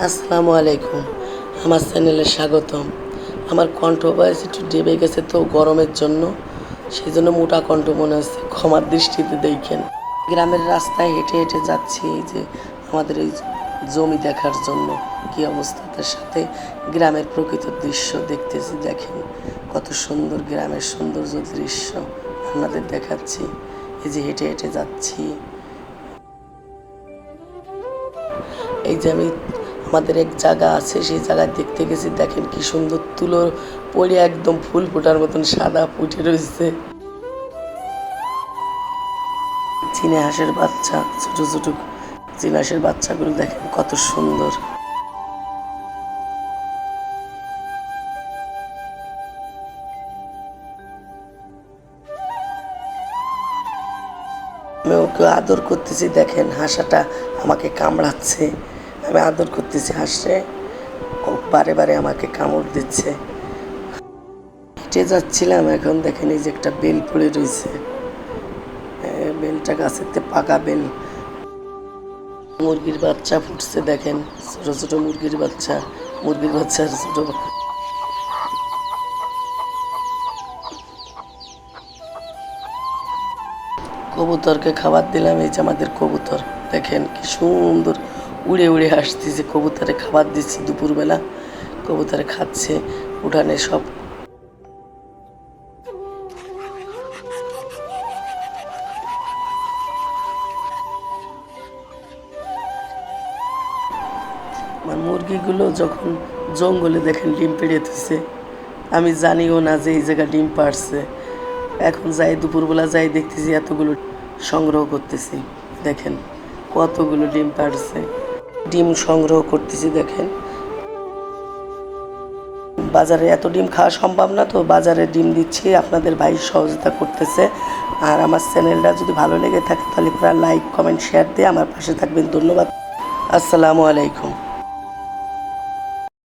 আসসালামু আলাইকুম। আমার চ্যানেলে স্বাগতম। আমার কণ্ঠ ভয়েস একটু ডেবে গেছে তো গরমের জন্য, সেই জন্য মোটা কণ্ঠ মনে হচ্ছে, ক্ষমার দৃষ্টিতে দেখেন। গ্রামের রাস্তায় হেঁটে হেঁটে যাচ্ছি, এই যে আমাদের এই জমি দেখার জন্য কী অবস্থা, তার সাথে গ্রামের প্রকৃত দৃশ্য দেখতেছি। দেখেন কত সুন্দর গ্রামের সৌন্দর্য দৃশ্য আপনাদের দেখাচ্ছি। এই যে হেঁটে হেঁটে যাচ্ছি, এই যে আমি আমাদের এক জায়গা আছে, সেই জায়গায় দেখতে গেছি। দেখেন কি সুন্দর তুলো পড়ে একদম ফুল ফোটার মতন সাদা ফুটে রয়েছে। চীনা হাঁসের বাচ্চা, ছোট ছোট চীনা হাঁসের বাচ্চাগুলো দেখেন কত সুন্দর। আমি ওকে আদর করতেছি, দেখেন হাঁসাটা আমাকে কামড়াচ্ছে। আমি আদর করতেছি হাঁসে, ও বারে বারে আমাকে কামড় দিচ্ছে। হেঁটে যাচ্ছিলাম, এখন দেখেন এই যে একটা বেল পড়ে রয়েছে। বেলটা গাছেতে পাকা বেল। মুরগির বাচ্চা ফুটছে, দেখেন ছোট ছোট মুরগির বাচ্চা। মুরগির বাচ্চার ছোট কবুতরকে খাবার দিলাম। এই যে আমাদের কবুতর, দেখেন কি সুন্দর উড়ে উড়ে আসতেছে। কবুতরে খাবার দিচ্ছি দুপুরবেলা, কবুতরে খাচ্ছে। উঠানে সব মুরগিগুলো যখন জঙ্গলে দেখেন ডিম পেড়েতেছে, আমি জানিও না যে এই জায়গায় ডিম পাড়ছে। এখন যাই দুপুরবেলা যাই দেখতেছি এতগুলো সংগ্রহ করতেছি। দেখেন কতগুলো ডিম পাড়ছে, ডিম সংগ্রহ করতেছি। দেখেন বাজারে এত ডিম খাওয়া সম্ভব না, তো বাজারে ডিম দিচ্ছি, আপনাদের ভাই সহযোগিতা করতেছে। আর আমার চ্যানেলটা যদি ভালো লেগে থাকে তাহলে আপনারা লাইক কমেন্ট শেয়ার দিয়ে আমার পাশে থাকবেন। ধন্যবাদ। আসসালামু আলাইকুম।